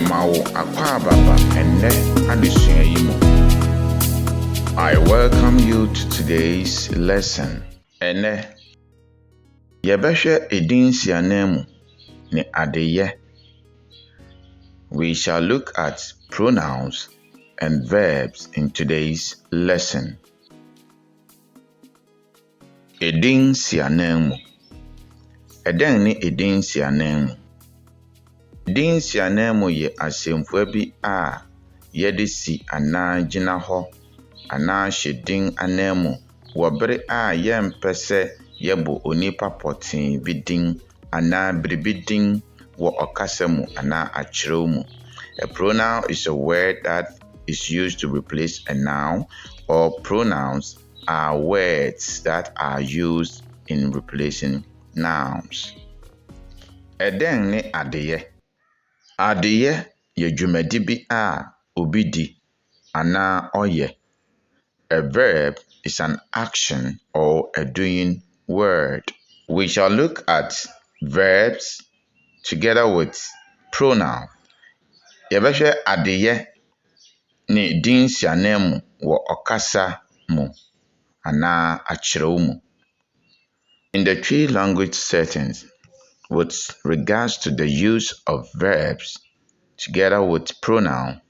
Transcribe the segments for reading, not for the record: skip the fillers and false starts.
Mawo akwababa enne adesua yi mu. I welcome you to today's lesson. Enne yebehwe edin sianemu ne adeye. We shall look at pronouns and verbs in today's lesson. Edin sianemu. Eden ne edin sianemu. Edin sianemu ye asemfua bi a yede si ana gina ho ana hyedin anemu wo bere a yempese yebo onipa potin bi din ana bribidin wo okasemu ana akyerɛw mu. A pronoun is a word that is used to replace a noun, or pronouns are words that are used in replacing nouns. Eden ne adeye. Adeye ye dwumadi bi a obi di ana oye. A verb is an action or a doing word. We shall look at verbs together with pronoun. Yebehwe adeye ne din sianemu wo okasa mu ana akyerɛw mu. In the Twi language settings, with regards to the use of verbs together with pronoun,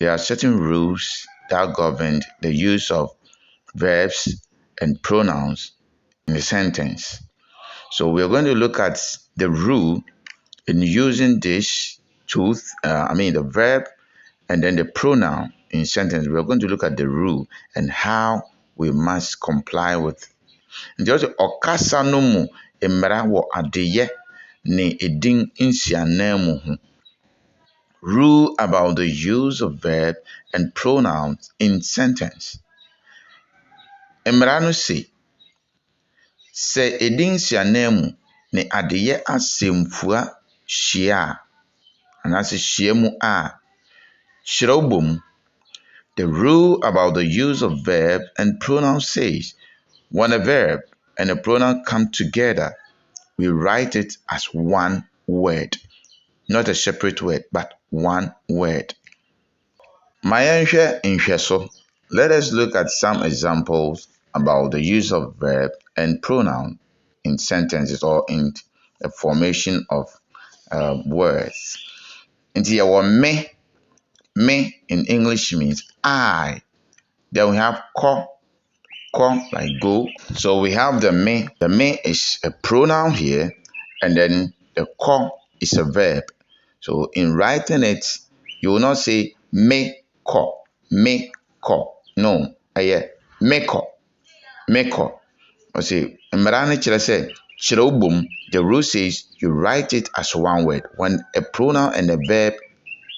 there are certain rules that govern the use of verbs and pronouns in a sentence. So we're going to look at the rule in using this the verb and then the pronoun in sentence. We're going to look at the rule and how we must comply with. Just okasa no mu emra wo adeye ne edin nsianemu ho. Rule about the use of verb and pronouns in sentence. Emra no say edin nsianemu ne adeye asemfua hyia anase hyiamu a kyerɛw bom. The rule about the use of verb and pronoun says when a verb and a pronoun come together, we write it as one word, not a separate word, but one word. Mayenhwe nhweso. Let us look at some examples about the use of verb and pronoun in sentences or in the formation of words. Nti yawo me. Me in English means I. Then we have ko like go. So we have the me. The me is a pronoun here, and then the ko is a verb. So in writing it, you will not say me ko. No, me ko. I say mmerane kyerɛ sɛ kyerɛw bom. The rule says you write it as one word. When a pronoun and a verb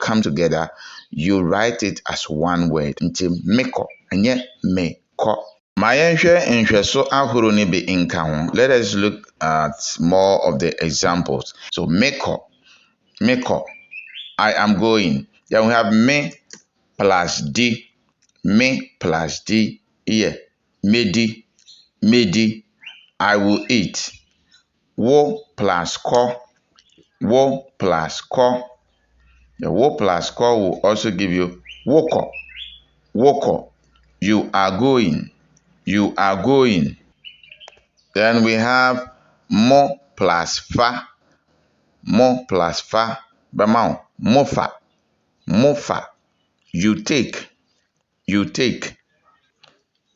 come together, you write it as one word. Nti meko, enye me ko. Mayenhwe nhweso ahoro ne be nka ho. Let us look at more of the examples. So meko, I am going. Then we have me plus d. Me plus d. Here, medi, I will eat. Wo plus ko. The wo plus ko will also give you woko. You are going. Then we have mo plus fa. Bamao, mofa. You take.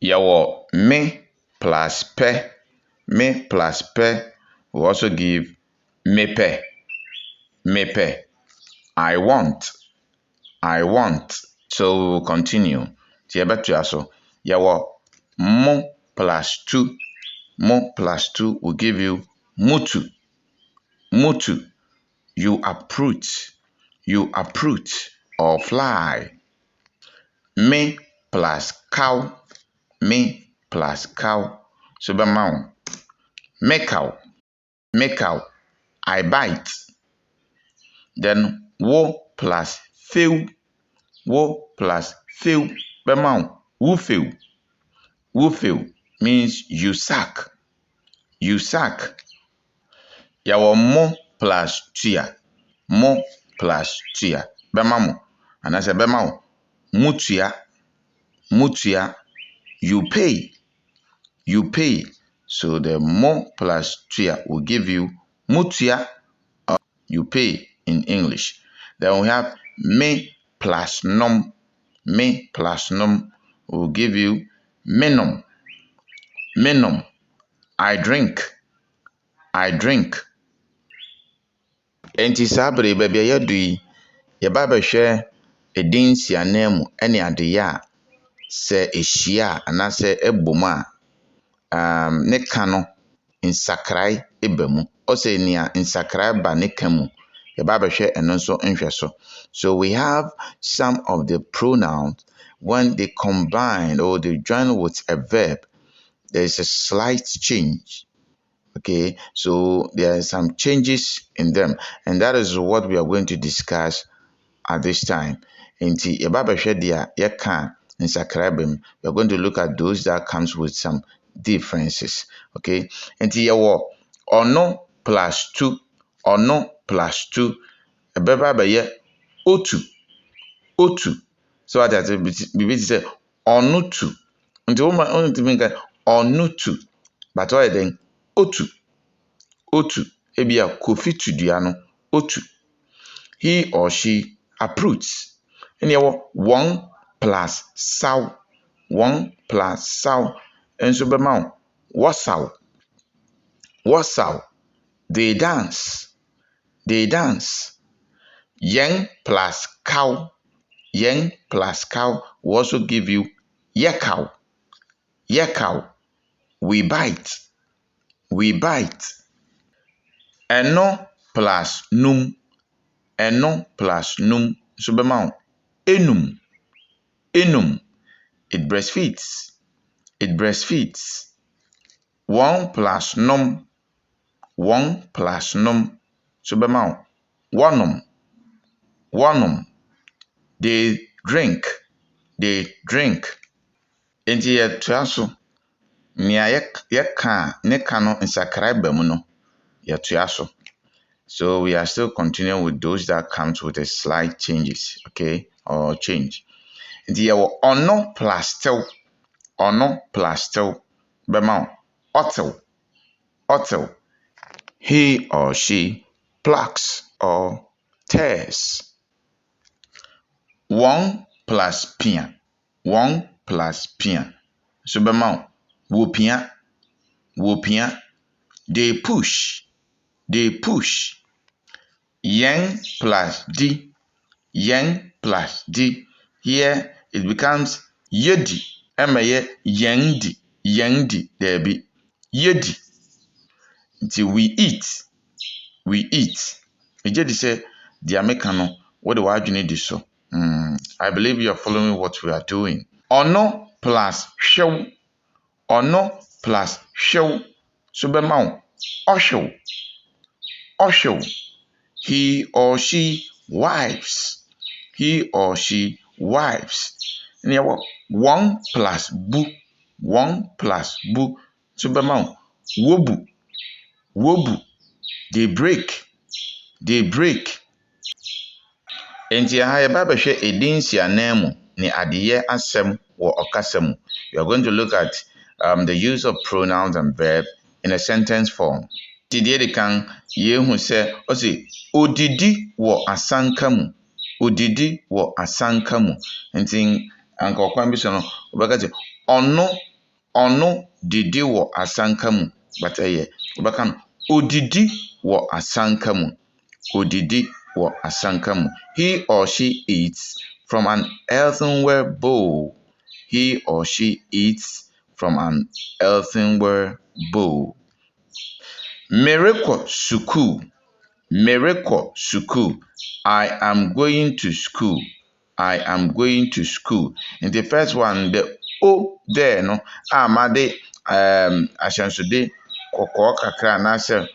Yawo me plus pe. Will also give mepe. I want. So we will continue. So yawo mo plus two will give you mutu. You uproot or fly. Me plus cow. So bamao make I bite. Then wo plus few. Bamao wo few means you suck. Yawo mo plus tua. plus tua. Bema mo. Anase bema mo. Mutua. Mutua. You pay. You pay. So the mo plus tua will give you mutua. You pay in English. Then we have me plus nom. Me plus nom will give you minum. Minum. I drink. I drink. Enti saa bere baabi a yɛadu yi, yɛba bɛhwɛ edin nsianan mu ne adeɛ a sɛ ehyia a anaasɛ ɛbɔ mu a ne ka no nsakrae ba mu. Ɔsɛ nea nsakrae ba ne ka mu. Yɛba bɛhwɛ ɛno nso nhwɛ so. So we have some of the pronouns when they combine or they join with a verb. There is a slight change. Okay, so there are some changes in them, and that is what we are going to discuss at this time. Nti yɛba bɛhwɛ deɛ yɛka nsakra ba mu. We are going to look at those that comes with some differences. Okay, nti yɛwɔ ɔno plus two. Ɔno plus two. Ɛbɛba bɛyɛ otu. Otu. So that bibi ti sɛ ɔno tu. Nti wɔn ti mi ka ɔno tu. But why then otu. Otu. Ebia kofi tu dua no. Otu. He or she uproots. And you one plus saw. One plus saw. And so bema wasaw. Wasaw. They dance. They dance. Yen plus cow. Yen plus cow will also give you yekaw. Yekaw. We bite. We bite. Eno plus num. Eno plus num. So bema enum. Enum. It breastfeeds. It breastfeeds. One plus num. One plus num. So bema wanum. Wanum. They drink. They drink. Enti yɛtoa so. Nea yɛka ne ka no nsakra ba mu no. Yɛtoa so. So we are still continuing with those that comes with a slight changes. Okay? Or change. Nti yɛwɔ ɔno plus tew. Ɔno plus tew. Bema otel. Otel. He or she plucks or tears. One plus pia. One plus pia. So bema wopia. Wopia. They push. They push. Yen plus d. Yen plus d. Here it becomes yedi. Emaye yendi. Yendi. There be yedi. Until we eat. We eat. Ejedi say the Americano. What do I need to so? I believe you are following what we are doing. Ono plus show. Ono plus show. So bema osho. Osho. He or she wives. He or she wives. And you have one plus boo. One plus boo. So bema wobu. Wobu. They break. They break. Enti aha yɛba bɛhwɛ edin nsianan mu ne adeyɛ asɛm wɔ ɔkasa mu. We are going to look at the use of pronouns and verb in a sentence form. Ti deɛ de kan yehu sɛ ɔse odidi wɔ asanka mu. Odidi wɔ asanka mu. Enti anka ɔkwan bi so no wobɛka sɛ ɔno didi wɔ asanka mu. But wobɛka no odidi wɔ asanka mu. Odidi wɔ asanka mu. He or she eats from an earthenware bowl. He or she eats from an earthenware bowl. Mereko suku. Mereko suku. I am going to school. I am going to school. In the first one, the O there, no, amade ashansode kokoo kakra na se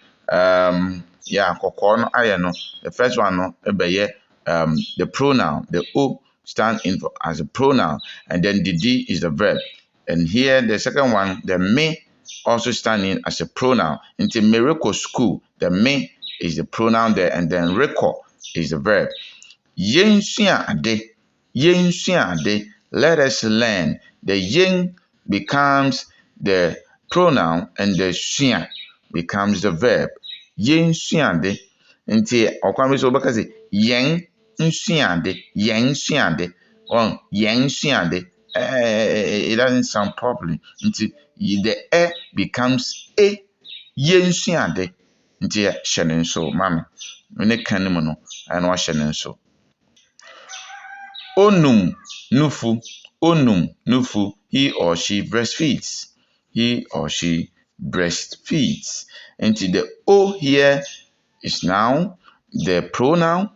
yeah, kokoo no aye no. The first one no ebeye the pronoun, the O stand in for as a pronoun, and then the D is the verb. And here the second one, the me also stand in as a pronoun. Into mereko school, the me is the pronoun there, and then reko is the verb. Yensua ade. Yensua ade. Let us learn. The yen becomes the pronoun and the sua becomes the verb. Yensua ade. Nti okwame so baka say yen nsua ade. Yen nsua ade. On yen nsua ade. It doesn't sound properly. Nti the becomes a. Yensua ade. Nti hyɛ ne nso mami. Ne kan mu no ɛna wahyɛ ne nso. Onum nufu. Onum nufu. He or she breastfeeds. He or she breastfeeds. And the O here is now the pronoun,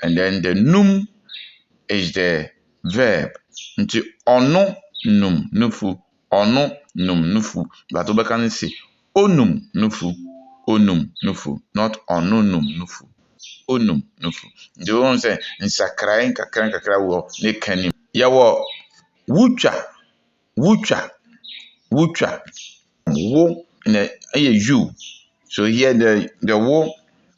and then the num is the verb. Nti ono num nufu. Ono num nufu. But we can say onum nufu. Onum nufu. Not ono num nufu. Onum nufu. Nti won say nsakrai nkakra wo ne kanim. Yawo wutwa. Wo na you. So here the wo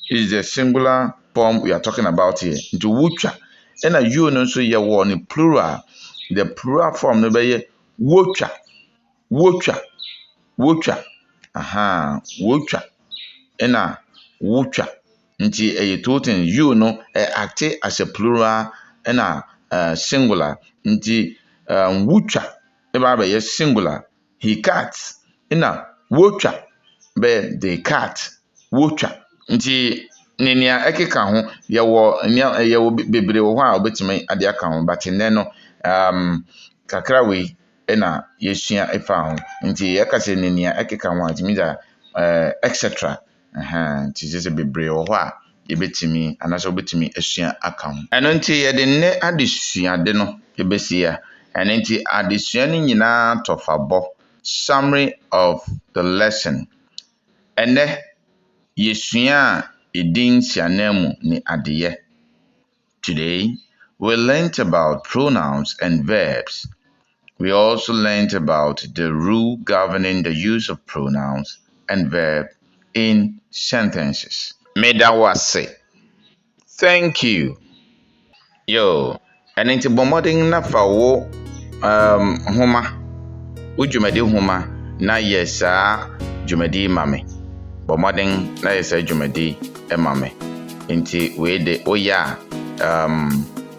is the singular form we are talking about here. Nti wutwa. And you no so ye wo ne plural. The plural form no be wotwa. Aha, wotwa. And wutwa. Nti total you no act as a plural and singular. Nti wutwa e ba be singular. He cats. Ina wotwa be the cat. Wotwa. Nti nenia ekeka ho ye wo bebre wo ho a obetime ade aka ho, but nne no kakra we na yesua efa ho. Nti ye ka se nenia ekeka ho a timi da etc. Nti se bebre wo ho a ye betimi anaso obetimi esua aka ho. Eno nti ye de nne adesua de no ebesia. Eno nti adesua ni nyina tofabo. Summary of the lesson. Ene yesua edin sianemu ni adeye. Today we learned about pronouns and verbs. We also learned about the rule governing the use of pronouns and verb in sentences. Medawase. Thank you. Yo, and into bombarding na fa wo homa. Ujumedi homa na yesa jumedi mame. Bombarding na yesa jumedi mame. Inti we de oya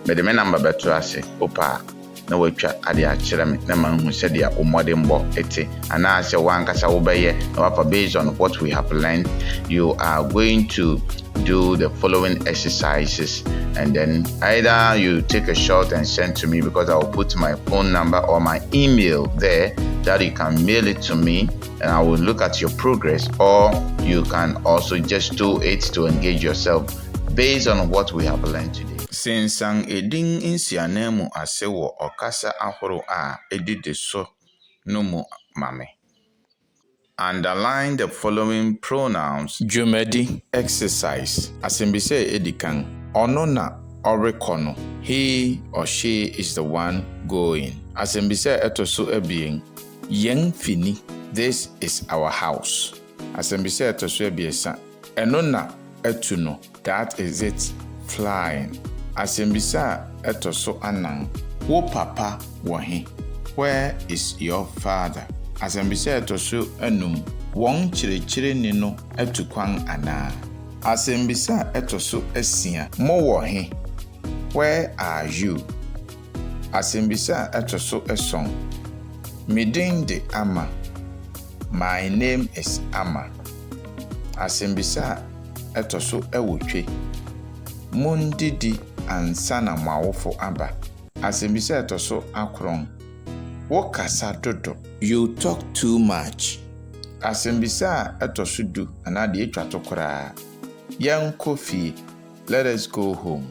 me de me number beto ase opa na watwa ade a kire me na man hu se dia omodin bo ete ana ase wankasa wo beye na wafa based on what we have learned. You are going to do the following exercises, and then either you take a shot and send to me, because I will put my phone number or my email there that you can mail it to me and I will look at your progress, or you can also just do it to engage yourself based on what we have learned today. Sinsang edin insianemu asewo okasa ahoro a edide so no mu mame. Underline the following pronouns. Jumedi. Exercise. Asimbise edikan. Ono na orekono. He or she is the one going. Asimbise etoso ebien. Yen fini. This is our house. Asimbise etoso ebiesa. Eno na etuno. That is it. Flying. Asimbisa etoso anan. Wo papa wahi. Where is your father? Asembisa etoso enum. Won chirechire ni no etukwan ana. Asembisa etoso esia. Mo wahi. Where are you? Asembisa etoso eson. Midin de ama. My name is Ama. Asembisa etoso ewotwe. Mundidi ansana mawofo aba. Asembisa etoso akron. Wokasa dodo. You talk too much. Asembisa etoso du anade etwa tokora. Yan kofi. Let us go home.